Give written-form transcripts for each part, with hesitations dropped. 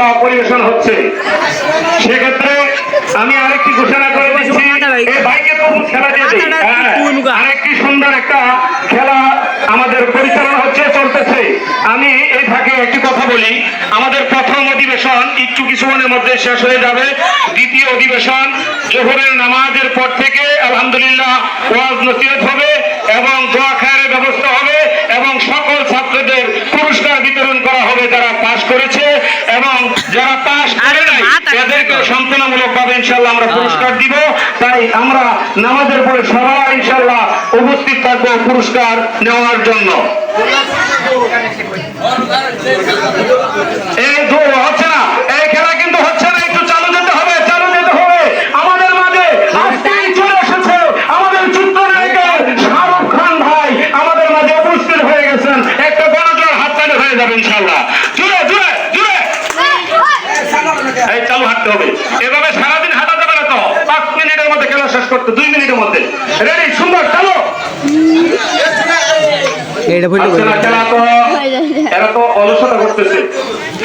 খেলা পরিবেশন হচ্ছে। সেক্ষেত্রে আমি আরেকটি ঘোষণা করে দিচ্ছি, এই ভাইকে তো খেলা দিয়ে দিই। আরেকটি সুন্দর একটা খেলা আমাদের পরিচালনা হচ্ছে, চলতেছে। আমি এই ফাঁকে একটি কথা বলি, আমাদের প্রথম অধিবেশন একটু কিছুক্ষণের মধ্যে শেষ হয়ে যাবে। দ্বিতীয় অধিবেশন জোহরের নামাজের পর থেকে আলহামদুলিল্লাহ ওয়াজ নসিহত হবে এবং দোয়া খায়ের ব্যবস্থা হবে এবং সকল ছাত্রদের পুরস্কার বিতরণ করা হবে যারা পাস করেছে, এবং যারা পাস করে নাই এদেরকে সান্ত্বনামূলক ভাবে ইনশাল্লাহ আমরা পুরস্কার দিব। তাই আমরা নামাজের পরে সবাই ইনশাল্লাহ উপস্থিত থাকবো পুরস্কার নেওয়ার জন্য। এই হচ্ছে না, এই খেলা কিন্তু হচ্ছে না, একটু চালু যেতে হবে, চালু যেতে হবে। আমাদের মাঝে আজকেই চলে এসেছে আমাদের চিত্রনায়কের শাহরুখ খান ভাই আমাদের মাঝে উপস্থিত হয়ে গেছেন। একটা গণজোয়ার হাততালি হয়ে যাবে ইনশাল্লাহ। জুড়ে জুড়ে জুড়ে এই চালু হাঁটতে হবে, এভাবে সারাদিন হাঁটা যাবে না তো। 5 মিনিটের মধ্যে খেলা শেষ করতে, 2 মিনিটের মধ্যে। রেডি, সুন্দর, চালু। খেলা তো এরা তো অলসতা করতেছে।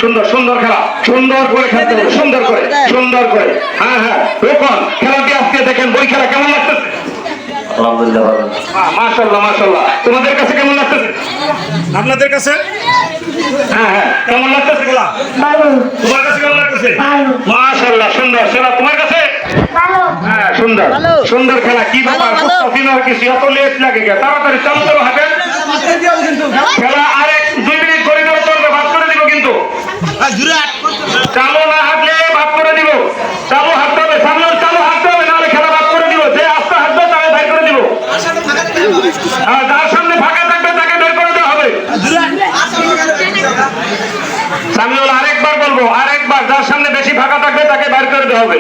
সুন্দর সুন্দর খেলা, সুন্দর করে খেলতে হবে, সুন্দর করে, সুন্দর করে। হ্যাঁ হ্যাঁ, রোকন খেলাটি আজকে দেখেন, বই খেলা কেমন লাগতেছে? আলহামদুলিল্লাহ, মাশাআল্লাহ মাশাআল্লাহ। তোমাদের কাছে কেমন লাগতেছে? আপনাদের কাছে? হ্যাঁ হ্যাঁ, কেমন লাগতেছে খেলা? ভালো। তোমার কাছে কেমন লাগতেছে? ভালো। মাশাআল্লাহ, সুন্দর। খেলা তোমার কাছে? ভালো। হ্যাঁ, সুন্দর সুন্দর খেলা। কি ব্যাপার, অভিনয় কিছু এত লেট লাগে? তাড়াতাড়ি চালু করো, হাঁটেন খেলা। আরেক 2 মিনিট করে দেওয়া চলবে, ভাগ করে দিব কিন্তু। চালু না হাঁটলে ভাগ করে দিব। চালু হাঁটতে হবে, সামনে চালু হাঁটতে হবে, নাহলে খেলা ভাগ করে দিব। যে আস্তে হাঁটবে তাকে ভাগ করে দিব, আর যার সামনে ফাঁকা থাকবে তাকে বের করে দেওয়া হবে। সামনে আরেকবার বলবো, আরেকবার, যার সামনে বেশি ফাঁকা থাকবে তাকে বের করে দেওয়া হবে।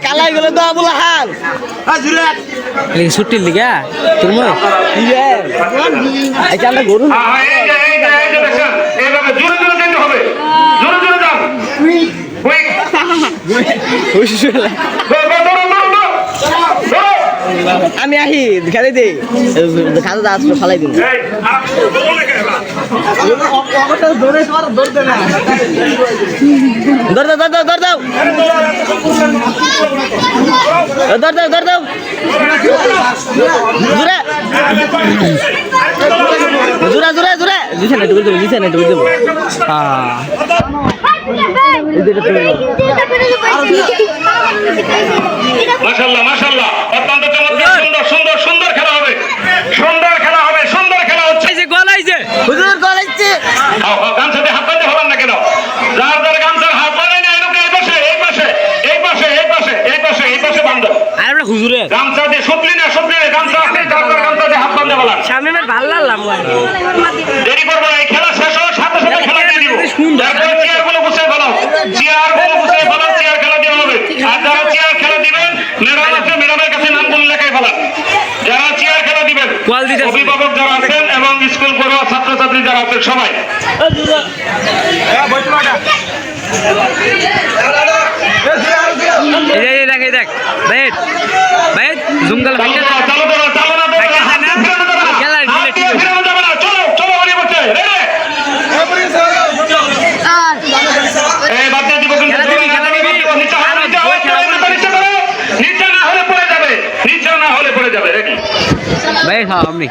কালাই গেলে তো আবুল হাল ছুটির লিগা তোর গরু আমি আহি খেলে দিই, খাতা আসলো ফালাই দিন। দৌড় দাও জোরা জোরা জোরা দিছে না, ঢুকে দেবো, দিছে না, ঢুকে দেবো। মাশাআল্লাহ মাশাআল্লাহ, অত্যন্ত চমৎকার, সুন্দর সুন্দর সুন্দর খেলা হবে, সুন্দর খেলা হবে, সুন্দর খেলা হচ্ছে। হুজুর গলাইছে, গামছা দিয়ে হাত বাঁধতে হবেন না কেন? যার যার গামছার হাত বাঁধে না, এরকম এই পাশে এই পাশে এই পাশে এই পাশে এই পাশে এই পাশে বাঁধো। হুজুরে গামছা দিয়ে সুতলি না, সুতলি গামছা আছে, যার যার গামছা দিয়ে হাত বাঁধতে বলা। সামনে ভালো লাগলাম, দেরি করবো না, এই খেলা শেষ হওয়ার সাথে সাথে খেলা দিয়ে দিব। তারপরে চেয়ার গুলো গুছিয়ে ফেলাও, চেয়ার গুলো গুছিয়ে ফেলাও, চেয়ার খেলা দেওয়া হবে। আর যারা চেয়ার খেলা দিবেন, ম্যাডাম আছে, ম্যাডামের কাছে নামগুলো লেখাই ফেলান। যারা চেয়ার খেলা দিবেন, অভিভাবক যারা আছেন এবং স্কুল পড়ুয়া ছাত্রছাত্রী যারা আছেন সবাই। দেখ ভাই জুমগাল চালো দেবো, চালো না দেবো, চলো চলো, অনেক হচ্ছে। এই বাদ দিয়ে দিব কিন্তু, নিচে না হলে পড়ে যাবে, নিচে না হলে পড়ে যাবে। রেডি ভাই? হ্যাঁ, আপনি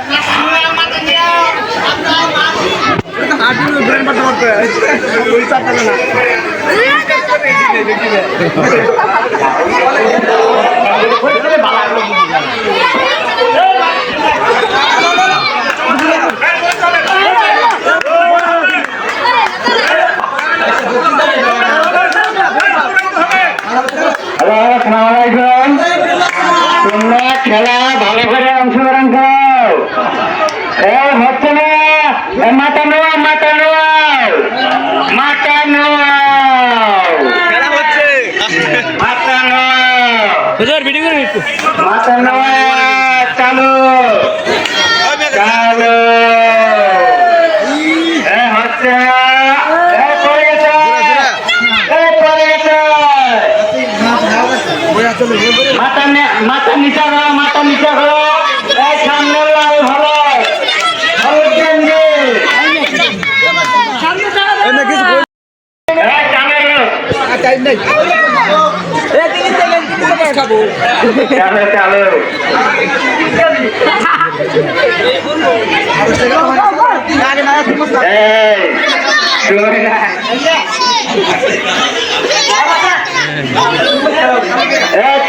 তোমরা খেলা ভালো করে অংশগ্রহণ করো। হচ্ছে না, মাথা নোয়া, মাথা নোয়া, মাথা নোয়া, মাথা নোয়া, মাথা নোয়া, চালু চালু। হচ্ছে পড়ে গেছে, মাথা নিচা করো, মাথা নিচা করো। এই সামনে লাল ভালো হলুদ গেঞ্জি। এই কানের লোক। চালো চালো। এই শুনে না।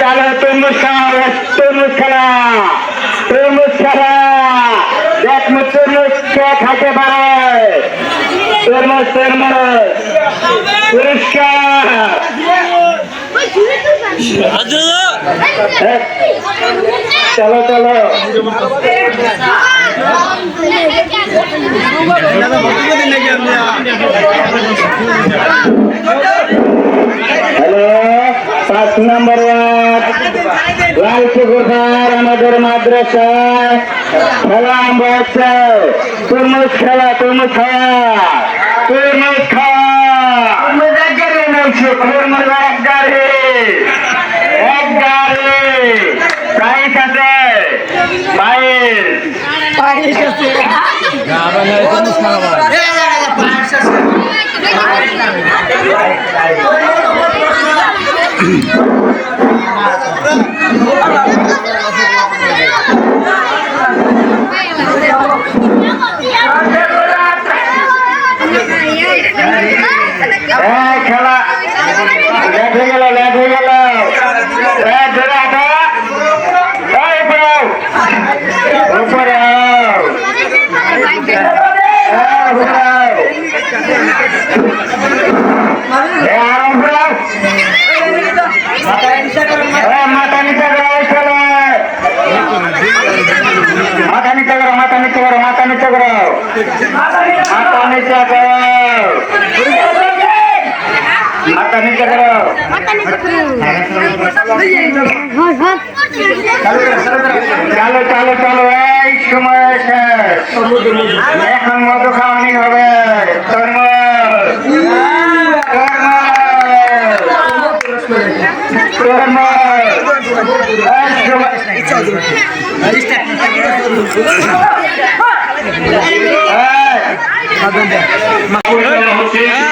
চালো তরমুজ খাওয়া, তরমুজ খেলা, তরমুজ খেলা। দেখ তরমুজ কে খাইতে পারে। তরমুজ তরমুজ পুরস্কার। চলো চলো। হ্যালো 5 নম্বর ওয়ার্ড লালপুকুরপাড় আমাদের মাদ্রাসায় খেলা আরম্ভ হচ্ছে। তরমুজ খেলা, তরমুজ খাওয়া, তরমুজ খাওয়া। তরমুজ এক গাড়ি নামছে, তরমুজ এক গাড়ি, এক গাড়ি। প্রাইস আছে, প্রাইস আছে। খেলা লেট হয়ে গেল, লেট হয়ে গেল। ধরে আটা উপরে মাথা নিচে করো, মাথা নিচে করো, মাথা নিচে করো, মাথা নিচে করো, মাথা নিচে করো, মাথা নিচে করো। চালো চালো চালো। এই সময় শেষ, এখন মধু খাওয়ানি হবে।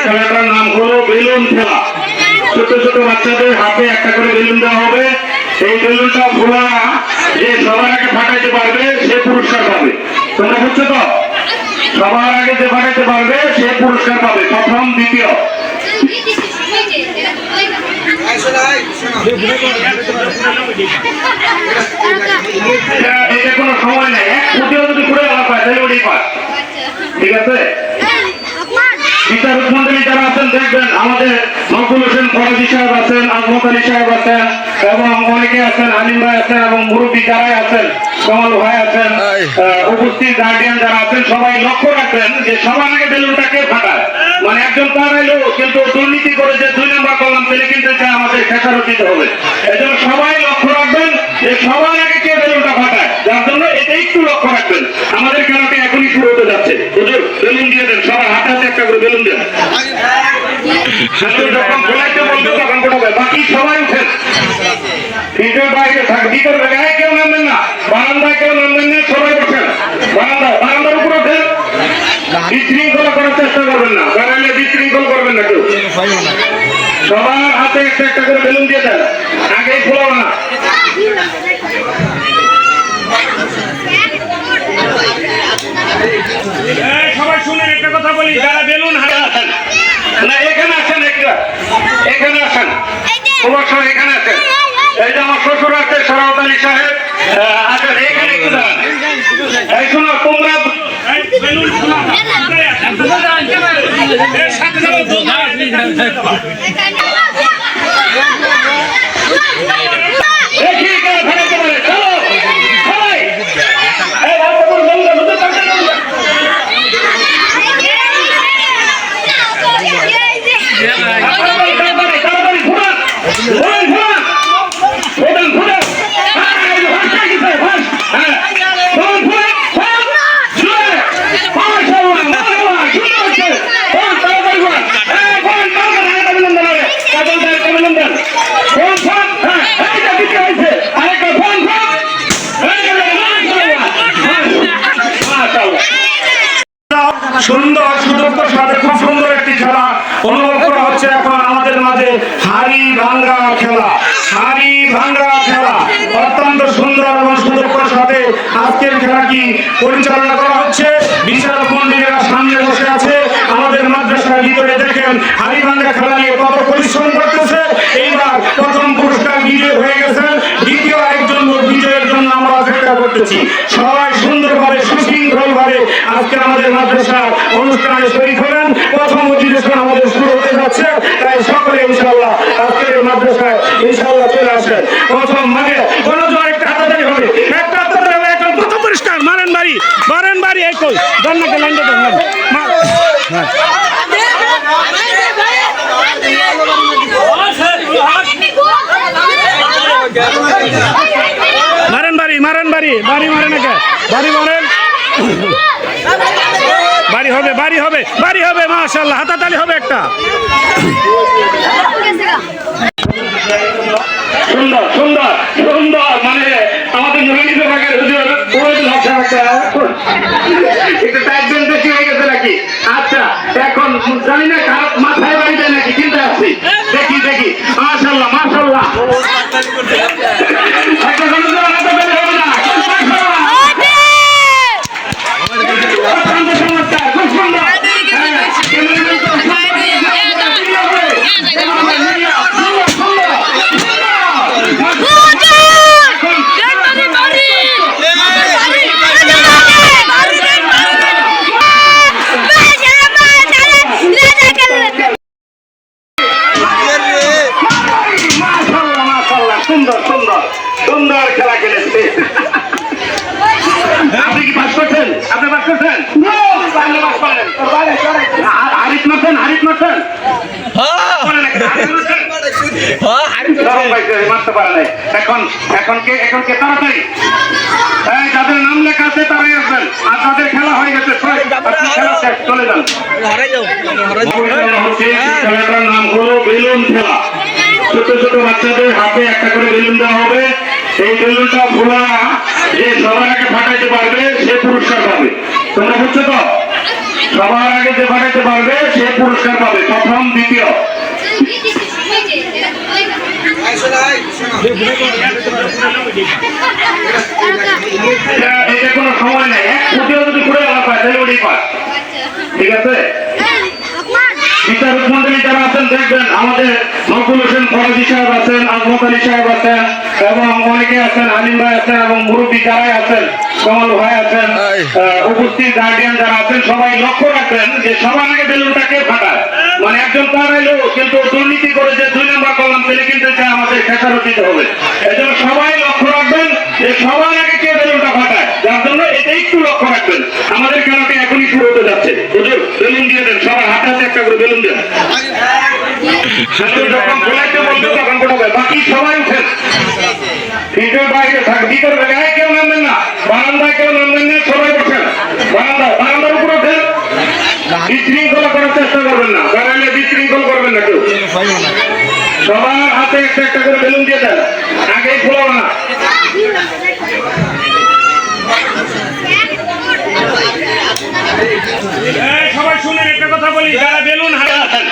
খেলাটার নাম হলো বেলুন খেলা। ছোট ছোট বাচ্চাদের হাতে একটা করে বেলুন দেওয়া হবে। এই বেলুনটা ফোলা যে সবার আগে ফাটাইতে পারবে সে পুরস্কার পাবে। তোমরা বুঝছো তো? সবার আগে যে ফাটাইতে পারবে সে পুরস্কার পাবে, প্রথম দ্বিতীয়। এটা কোনো সময় নেই, এক ফুটেও যদি ঘুরে আলা পায় তাহলে ওটাই পায়। ঠিক আছে? বিচারক মন্ডলী যারা আছেন দেখবেন, আমাদের নকুল হোসেন ফরাজি সাহেব আছেন, আজমত আলী সাহেব আছেন, এবং অনেকে আছেন, আলিম ভাই আছেন, এবং মুরব্বী যারাই আছেন, কমল ভাই আছেন, উপস্থিত গার্ডিয়ান যারা আছেন, সবাই লক্ষ্য রাখবেন যে সবার আগে বেলুনটাকে ফাটায়। মানে একজন তার এলো কিন্তু দুর্নীতি করে যে 2 নম্বর কলাম পেলে কিন্তু এটা আমাদের খেসারত দিতে হবে। এই জন্য সবাই লক্ষ্য রাখবেন যে সবার আগে কে বেলুনটা ফাটায়। যার জন্য এটা একটু লক্ষ্য রাখবেন। আমাদের খেলাটা এখনই শুরু হতে যাচ্ছে। হুজুর বেলুন দিয়ে দেন, সবার হাতে হাতে একটা করে বেলুন দেন। যখন খোলাইতে বলবে তখন কোথাও বাকি সবাই উঠেন। ভিতরে বাইরে থাকবে, ভিতরে গায়ে কেউ নামবেন না, বারান্দায় কেউ নামবেন না, সবাই বসেন। বারান্দার উপর ওঠেন। বিশৃঙ্খলা করার চেষ্টা করবেন না, বারান্দায় বিশৃঙ্খল করবেন না কেউ। সবার হাতে একটা একটা করে বেলুন দিয়ে দেন, আগেই খোলা না। সবাই শুনেন, একটা কথা বলি, যারা বেলুন হাতে আছেন না এখানে আসেন, এখানে আসেন, অবশ্যই এখানে আসেন। এই যে আমার শ্বশুর আছে শরাফত আলী সাহেব আছেন, এখানে একটু দাঁড়ান। এই শোনো, তোমরা হচ্ছে এখন আমাদের মাঝে হাড়ি ভাঙ্গা খেলা। হাড়ি ভাঙ্গা খেলা অত্যন্ত সুন্দর এবং সুদক্ষতার সাথে আজকের খেলাটি পরিচালনা করা হচ্ছে। বিচারক মন্ডলীরা সামনে বসে আছে। আমাদের মাদ্রাসার ভিতরে দেখেন হাড়ি ভাঙ্গা খেলা নিয়ে কত পরিশ্রম করতেছে। এইবার প্রথম পুরস্কার বিজয় হয়ে গেছেন, দ্বিতীয় একজন লোক বিজয়ের জন্য আমরা অপেক্ষা করতেছি। সবাই সুন্দরভাবে সুশৃঙ্খলভাবে আজকে আমাদের মাদ্রাসার অনুষ্ঠানে শরীক হলেন। প্রথম অধিবেশন আমাদের শুরু হতে যাচ্ছে, তাই সকলে ইনশাআল্লাহ আজকের এই মাদ্রাসায় ইনশাআল্লাহ চলে আসেন। প্রথম মানে গণজোয়ার একটা হাতাতালি হবে, একটা হাতাতালি হবে। এখন কত পরিষ্কার মারেন বাড়ি এই কই জান্নাতে লাইন দেন মারেন বাড়ি মারেন একে বাড়ি হবে মাশাআল্লাহ, হাতাতালি হবে একটা। সুন্দর সুন্দর সুন্দর মানে আমাদের নবীন বিভাগের হুজুর ওয়াইদুল হক সাহেব একটু টাইটবেন বেশি হয়ে গেছে নাকি? আচ্ছা এখন জানি না খারাপ মাথায় বাড়ি দেয় নাকি, চিন্তা আছে। দেখি মাশাআল্লাহ একটা গণজোয়ার হাতাতালি হবে না? সুন্দর খেলা খেলেছে। আপনি কি পাস করছেন? আপনি পাস করছেন? হারিত মারছেন মারতে পারে নাই। এখন কে তাড়াতাড়ি যাদের নাম লেখা আছে তারাই আসবেন, আর যাদের খেলা হয়ে গেছে খেলা শেষ, চলে যান। খেলাটার নাম হলো বেলুন খেলা। ছোট ছোট বাচ্চাদের হাতে একটা করে বেলুন দেওয়া হবে। এই বেলুনটা খোলা যে সবার আগে ফাটাইতে পারবে সে পুরস্কার পাবে। তোমরা বুঝছো তো? সবার আগে যে ফাটাইতে পারবে সে পুরস্কার পাবে, প্রথম দ্বিতীয়। এটা কোনো সময় নেই, এক ফুটেও যদি ঘুরে আলা পায় তাহলে ওটাই পায়। ঠিক আছে? বিচারক মন্ডলী যারা আছেন দেখবেন আমাদের নকুল হোসেন ফরাজি সাহেব আছেন, আজমত আলী সাহেব আছেন এবং অনেকে আছেন, আলিম ভাই আছেন এবং মুরব্বী যারাই আছেন, কমল ভাই আছেন, উপস্থিত গার্ডিয়ান যারা আছেন সবাই লক্ষ্য রাখবেন যে সবার আগে বেলুনটাকে ফাটায়। মানে একজন পার এলো কিন্তু দুর্নীতি করে যে 2 নম্বর কলাম পেলে কিন্তু আমাদের খেসারত দিতে হবে। এজন্য সবাই লক্ষ্য রাখবেন যে সবার আগে কে বেলুনটা ফাটায়, যার জন্য এটা একটু লক্ষ্য রাখবেন। আমাদের খেলাটা এখনই শুরু হতে যাচ্ছে। হুজুর বেলুন দিয়ে দেন, সবার হাতে হাতে একটা করে বেলুন দেন। যখন খোলাইতে বলবে তখন কোথাও বাকি সবাই উঠেন, ভিতরে বাইরে থাকবে, ভিতরে গায়ে কেউ নামবেন না, বারান্দায় কেউ নামবেন না, সবাই বসেন বারান্দার উপর ওঠেন। বিশৃঙ্খলা করার চেষ্টা করবেন না, বারান্দায় বিশৃঙ্খল করবেন না কেউ। সবার হাতে একটা একটা করে বেলুন দিয়ে দেন, আগেই খোলাও না। সবাই শুনেন একটা কথা বলি, যারা বেলুন হাতে আছেন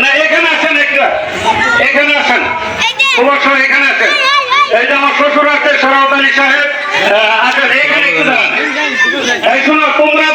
না এখানে আসেন, এখানে আসেন, অবশ্যই এখানে আসেন। এই যে আমার শ্বশুর আছে শরাফত আলী সাহেব আছেন, এখানে একটু দাঁড়ান। এই শোনো তোমরা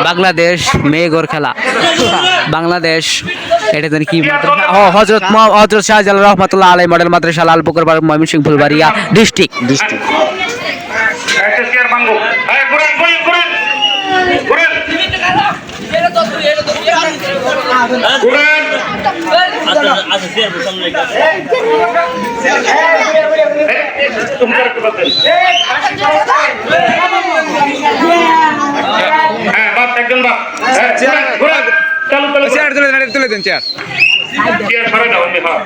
বাংলাদেশ মেয়েগর খেলা, বাংলাদেশ এটা জানি কি হযরত শাহজালাল রহমাতুল্লাহ আলাইহি মডেল মাদ্রাসা লালপুকুর ময়মনসিংহ ফুলবাড়িয়া ডিস্ট্রিক্ট। ঘুরেন। হ্যাঁ বাপ একজন বাপ ঘুরেন চালু চালু চেয়ার তুলে দেন চেয়ার চেয়ার সরাই দাও হ্যাঁ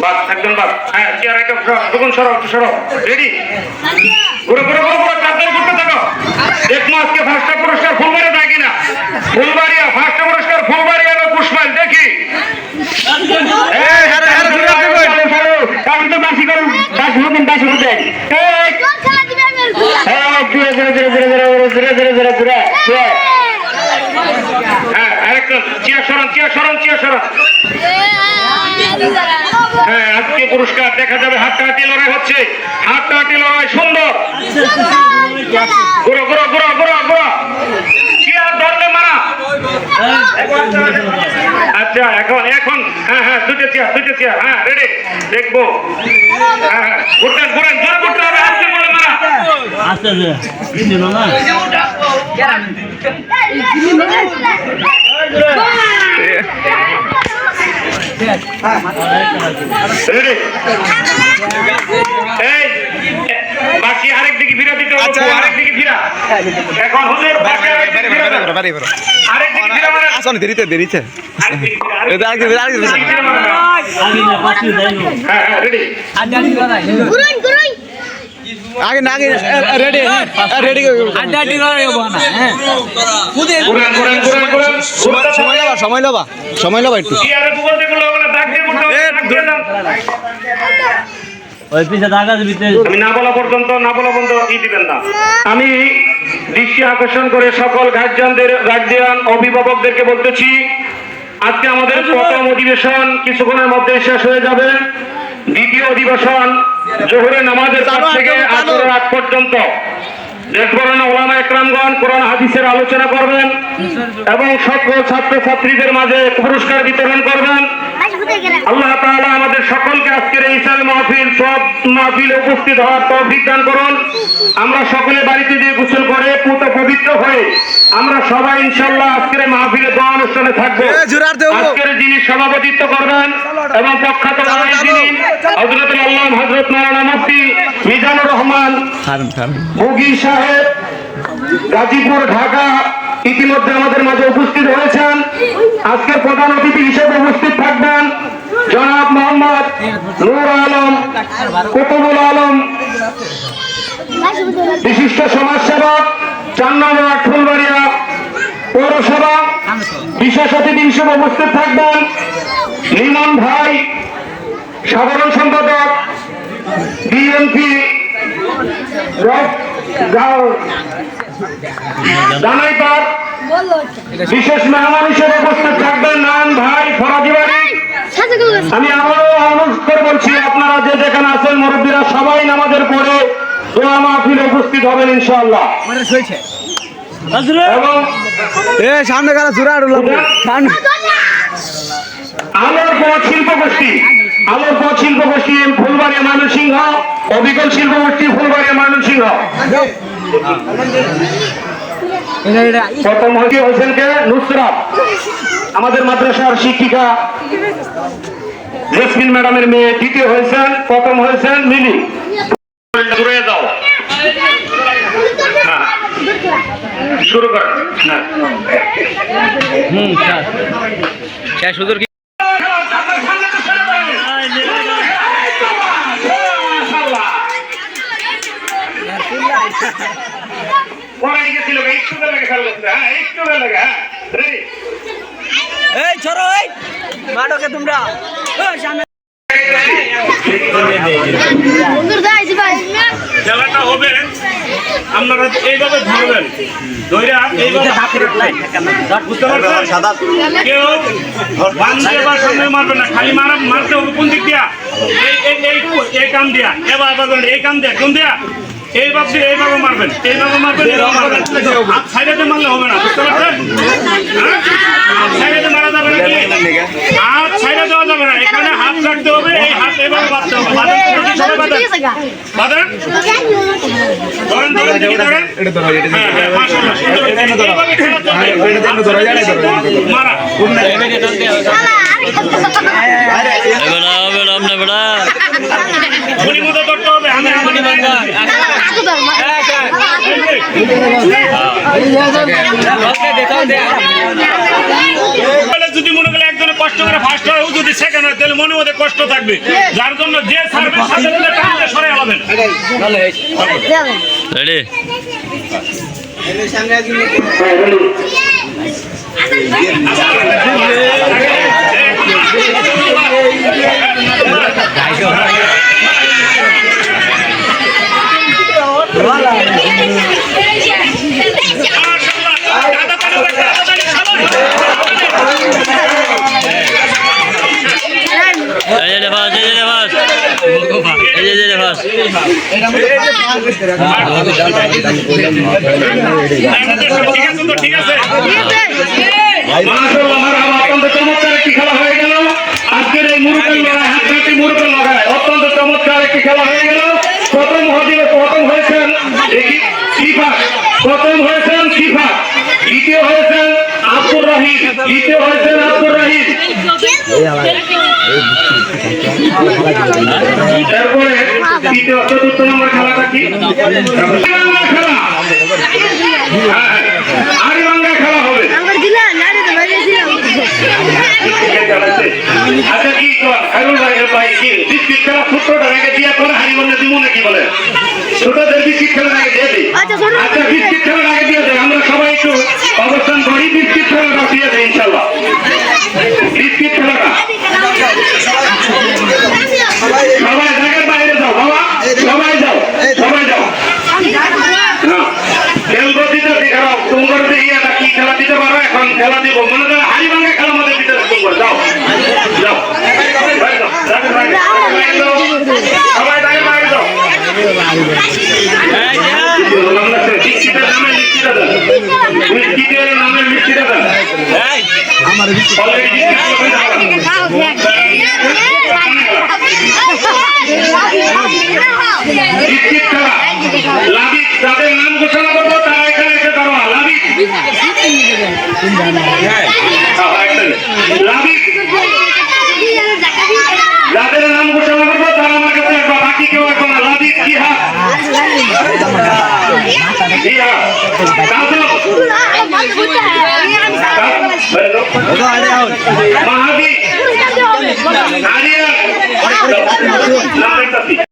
বাপ একজন বাপ হ্যাঁ চেয়ার একটা দুগুণ সরাও সরাও রেডি ঘুরে ঘুরে ঘুরে ঘুরে চারজন ঘুরতে থাকো দেখবো আজকে ফার্স্ট পুরস্কার ফুলবাড়িয়া দেয় কিনা ফুলবাড়িয়া ফার্স্ট পুরস্কার ফুলবাড়িয়া না পুষ্পাইল দেখি আমি তো বাসি করুন বাসি হতেন বাসি হতেন হ্যাঁ আরেকজন চেয়ার সরান চেয়ার সরান চেয়ার সরান হ্যাঁ আজকে পুরস্কার দেখা যাবে হাড্ডাহাড্ডি লড়াই হচ্ছে হাড্ডাহাড্ডি লড়াই সুন্দর ঘুরো ঘুরো ঘুরো ঘুরো ঘুরো চেয়ার ধরলে মারা আচ্ছা এখন এখন হ্যাঁ হ্যাঁ দুটো চেয়ার হ্যাঁ রেডি দেখবো হ্যাঁ হ্যাঁ ঘুরতেন ঘুরেন জোরে ঘুরতে হবে আজকে বলে মারা আস্তে রেডি এই বাকি আরেক দিকে ফিরে দিতে হবে আচ্ছা। আরেক দিকে ফিরা এখন হুজুর বাকি আরেক দিকে ফিরা দাও। আরেক দিকে ফিরা মারা আসুন দেরিতে আরেক দিকে ফিরা, আরেক এটা দিকে আগে ফিরা মারা। আগে না পাশে যাই না হ্যাঁ হ্যাঁ রেডি আগে না আগে রেডি রেডি ঘুরেন ঘুরেন ঘুরেন ঘুরেন সময় লবা একটু চেয়ারে গুগল দিয়ে গুলো হবে না দাগ দিয়ে ঘুরতে হবে দাগ দিয়ে দাও। ওই পিছে ঢাকা দিতে আমি না বলা পর্যন্ত দিবেন না আমি দৃষ্টি আকর্ষণ করে সকল গার্জিয়ান অভিভাবকদেরকে বলতেছি আজকে আমাদের প্রথম অধিবেশন কিছুক্ষণের মধ্যে শেষ হয়ে যাবে দ্বিতীয় অধিবেশন জোহরের নামাজের পর থেকে আসরের আগ পর্যন্ত দেশবরণ ওলামা একরামগণ কোরআন হাদিসের আলোচনা করবেন এবং সকল ছাত্রছাত্রীদের মাঝে পুরস্কার বিতরণ করবেন আল্লাহ তাআলা আমাদের সকলকে আজকের এই ইসলামী মাহফিল সব মাহফিলে উপস্থিত হওয়ার তৌফিক দান করুন আমরা সকলে বাড়িতে দিয়ে গোসল করে পুত পবিত্র হয়ে আমরা সবাই ইনশাআল্লাহ আজকের এই মাহফিলে দোয়া অনুষ্ঠানে থাকবো আজকের যিনি সভাপতিত্ব করবেন এবং প্রখ্যাত যিনি হযরতুল আল্লামা হযরত মাওলানা মুফতি মিজানুর রহমান মুগী সাহেব গাজীপুর ঢাকা ইতিমধ্যে আমাদের মাঝে উপস্থিত হয়েছেন আজকের প্রধান অতিথি হিসেবে উপস্থিত থাকবেন জনাব মোহাম্মদ নূর আলম কুতুবুল আলম বিশিষ্ট সমাজসেবক 4 নম্বর ওয়ার্ড ফুলবাড়িয়া পৌরসভা বিশেষ অতিথি হিসেবে উপস্থিত থাকবেন লিমন ভাই সাধারণ সম্পাদক বিএনপি দানাইপাড় বিশেষ মেহমান হিসেবে উপস্থিত থাকবেন নয়ন ভাই ফরাজি বাড়ি আমি আবারও অনুরোধ করে বলছি আপনারা যে যেখানে আছেন মুরব্বীরা সবাই নামাজের পরে দোয়া মাহফিলে উপস্থিত হবেন ইনশাআল্লাহ এবং সামনে কারা জোরা আলোর পথ শিল্প গোষ্ঠী ফুলবাড়িয়া ময়মনসিংহ অবিকল শিল্প গোষ্ঠী ফুলবাড়িয়া ময়মনসিংহ প্রথম হয়েছেন কে নুসরাত আমাদের মাদ্রাসার শিক্ষিকা জেসমিন ম্যাডামের মেয়ে দ্বিতীয় হয়েছেন প্রথম হয়েছেন মিলি ঘুরে যাও হ্যাঁ শুরু করেন সুন্দর পরে গেছিল একটু লাগে খেয়াল করতে হ্যাঁ একটু লাগে হ্যাঁ রেডি এই ছড়ো এই মাডোকে তোমরা খেলাটা হবে আপনারা এইভাবে ধরবেন ধইরা এইভাবে বুঝতে পারছেন কেউ বান্ধে বা সামনে মারবে না খালি মারতে হবে কোন দিক দিয়া এই কাম দিয়া এবার এই কাম দিয়া কোন দিয়া এইভাবে মারবেন হাত সাইডে মারলে হবে না বুঝতে পারছেন হাত সাইডে মারা যাবে না হাত সাইডে দেওয়া যাবে না এখানে হাত রাখতে হবে এই হাত এইভাবে বাঁধতে হবে। বাঁধেন। ধরেন, ধরেন, দেখি ধরেন। হ্যাঁ, হ্যাঁ, মাশাআল্লাহ, সুন্দর। এইভাবে খেলা চলবে। মারা। গুলি মতো ধরতে হবে, আমি গুলি মতো। যদি মনে করে একজনে কষ্ট করে ফার্স্ট হয়, ও যদি সেকেন্ড হয়, তাহলে মনে মধ্যে কষ্ট থাকবে। যার জন্য যে সার্ভে সাথে সাথে টানলে সরে হবেন। রেডি ঠিক আছে, অত্যন্ত চমৎকার একটি খেলা হয়ে গেল। আজকের এই মুরুগের লড়াই, হাতঘাটি মুরুগের লড়াই অত্যন্ত চমৎকার একটি খেলা হয়ে গেল। প্রথম হয়েছেন শিফা, প্রথম হয়েছেন শিফা, দ্বিতীয় হয়েছেন আব্দুর রহিম, তৃতীয় হয়েছেন আব্দুর রহিম। তারপরে তৃতীয় চতুর্থ নম্বর খেলাটা কি? খেলা, আরিবাঙ্গা খেলা হবে। আচ্ছা, কি হারুন ভাই কি বিস্কিট খেলা সূত্রটা রেখে দিয়ে পরে হারিবন্ধে দিব নাকি বলে? ছোটদের বিস্কিট খেলা আগে দিয়ে দিই। আচ্ছা, বিস্কিট খেলা আগে দিয়ে দেয়। আমরা সবাই একটু অবস্থান করি, বিস্কিট খেলাটা দিয়ে দেয় ইনশাল্লাহ। বিস্কিট খেলাটা সবাই জায়গার বাইরে যাও বাবা, সবাই যাও, সবাই যাও। খেলবো দিতে দেখাও তোমার ইয়েটা কি খেলা দিতে পারো? এখন খেলা দিব, মনে করো হারিভাঙ্গা খেলা আমাদের ভিতরে তোমার যাও, যাও, সবাই জায়গায় বাইরে যাও। বিস্কিটের নামে মিষ্টিটা দেন, বিস্কিটের নামে মিষ্টিটা দেন। অলরেডি বিস্কিট খেলা লাবিক, যাদের নাম ঘোষণা করবো তারা এখানে এসে দাঁড়া। লাবিক, লাবিক, যাদের নাম ঘোষণা করবো তারা আমার কাছে আসবা, বাকি কেউ আসবো না। লাবিক, জিহাদ, জিহাদ, কাজল, মাহাদি, আরিয়ান, নাম দেখতাছি।